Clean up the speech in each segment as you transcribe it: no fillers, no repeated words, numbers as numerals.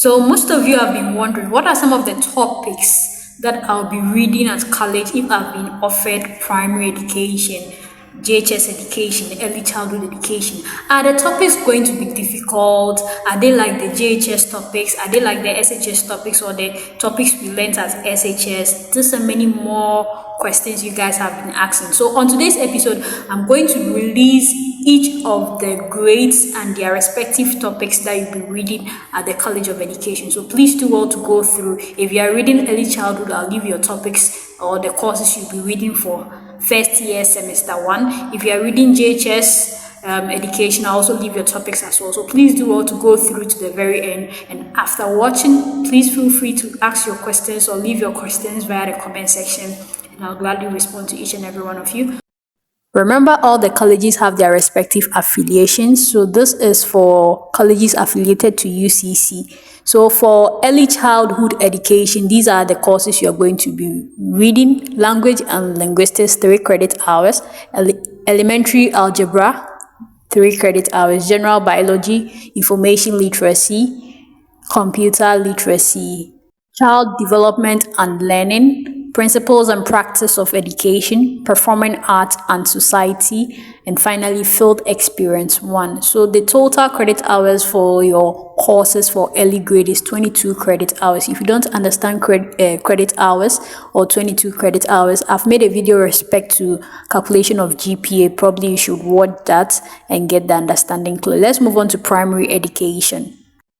So most of you have been wondering what are some of the topics that I'll be reading at college if I've been offered primary education, JHS education, early childhood education. Are the topics going to be difficult? Are they like the JHS topics? Are they like the SHS topics or the topics we learned as SHS? This and many more questions you guys have been asking. So on today's episode, I'm going to release each of the grades and their respective topics that you'll be reading at the College of Education. So please do well to go through. If you are reading early childhood, I'll leave your topics or the courses you'll be reading for first year semester 1. If you are reading JHS education, I also leave your topics as well. So please do well to go through to the very end. And after watching, please feel free to ask your questions or leave your questions via the comment section, and I'll gladly respond to each and every one of you. Remember, all the colleges have their respective affiliations. So this is for colleges affiliated to UCC. So for early childhood education, these are the courses you're going to be reading: language and linguistics, 3 credit hours; elementary algebra, 3 credit hours; general biology, information literacy, computer literacy; child development and learning, principles and practice of education, performing arts and society, and finally field experience 1. So the total credit hours for your courses for early grade is 22 credit hours. If you don't understand credit hours or 22 credit hours, I've made a video respect to calculation of GPA. Probably you should watch that and get the understanding clear. Let's move on to primary education.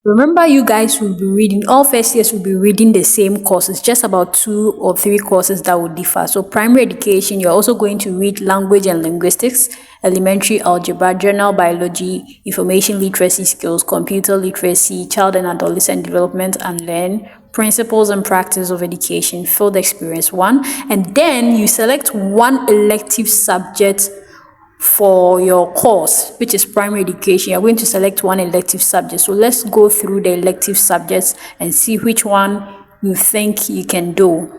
Remember, you guys will be reading, all first years will be reading the same courses, just about 2 or 3 courses that would differ. So primary education, you're also going to read language and linguistics, elementary algebra, general biology, information literacy skills, computer literacy, child and adolescent development and learn, principles and practice of education, field experience 1. And then you select one elective subject for your course, which is primary education. You're going to select one elective subject. So let's go through the elective subjects and see which one you think you can do.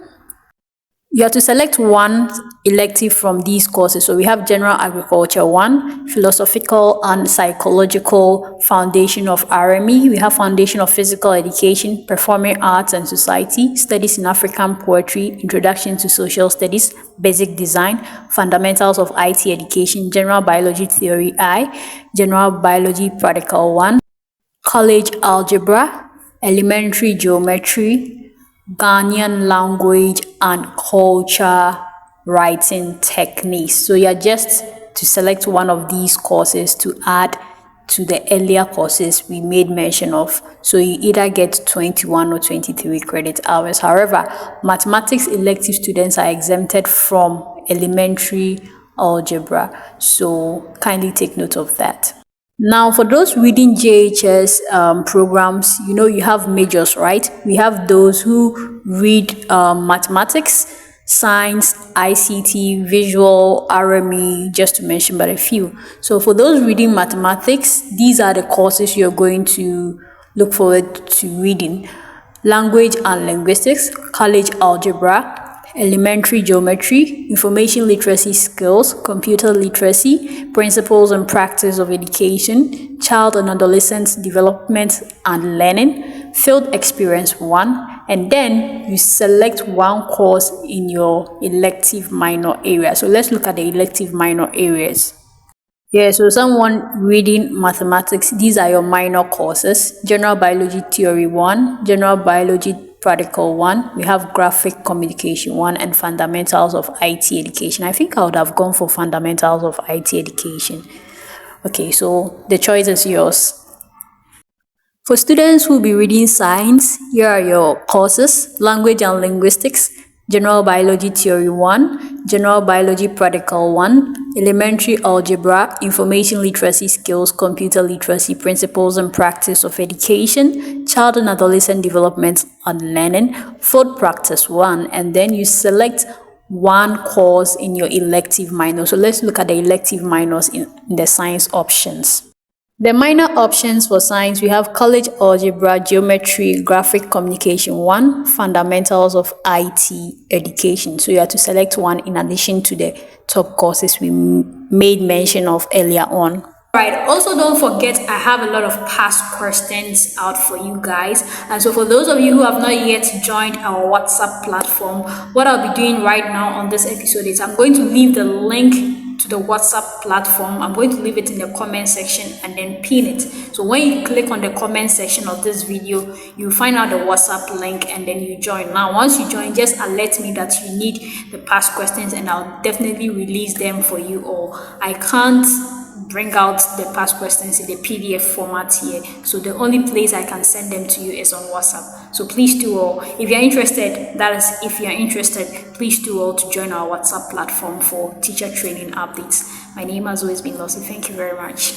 You have to select one elective from these courses. So we have General Agriculture 1, Philosophical and Psychological Foundation of RME. We have Foundation of Physical Education, Performing Arts and Society, Studies in African Poetry, Introduction to Social Studies, Basic Design, Fundamentals of IT Education, General Biology Theory I, General Biology Practical 1, College Algebra, Elementary Geometry, Ghanaian language and culture writing techniques. So you're just to select one of these courses to add to the earlier courses we made mention of. So you either get 21 or 23 credit hours. However, mathematics elective students are exempted from elementary algebra. So kindly take note of that. Now, for those reading JHS programs, you have majors, right? We have those who read mathematics, science, ICT, visual, RME, just to mention but a few. So for those reading mathematics, these are the courses you're going to look forward to reading: language and linguistics, college algebra, elementary geometry, information literacy skills, computer literacy, principles and practice of education, child and adolescent development and learning, field experience 1, and then you select one course in your elective minor area. So let's look at the elective minor areas. Yeah, so someone reading mathematics, these are your minor courses: General Biology Theory 1, General Biology Practical 1, we have Graphic Communication 1, and Fundamentals of IT Education. I think I would have gone for Fundamentals of IT Education. Okay, so the choice is yours. For students who will be reading science, here are your courses: Language and Linguistics, General Biology Theory 1, General Biology Practical 1, Elementary Algebra, Information Literacy Skills, Computer Literacy, Principles and Practice of Education, Child and Adolescent Development and Learning, Field Practice 1, and then you select one course in your elective minor. So let's look at the elective minors in the science options. The minor options for science, we have college algebra, geometry, graphic communication 1, fundamentals of IT education. So you have to select one in addition to the top courses we made mention of earlier on. Right. Also, don't forget I have a lot of past questions out for you guys. And so, for those of you who have not yet joined our WhatsApp platform, what I'll be doing right now on this episode is I'm going to leave the link to the WhatsApp platform. I'm going to leave it in the comment section and then pin it. So when you click on the comment section of this video, you find out the WhatsApp link and then you join. Now, once you join, just alert me that you need the past questions and I'll definitely release them for you all. I can't bring out the past questions in the PDF format here, so the only place I can send them to you is on WhatsApp. So please do all, if you're interested, that is if you're interested, please do all to join our WhatsApp platform for teacher training updates. My name has always been Lorty. Thank you very much.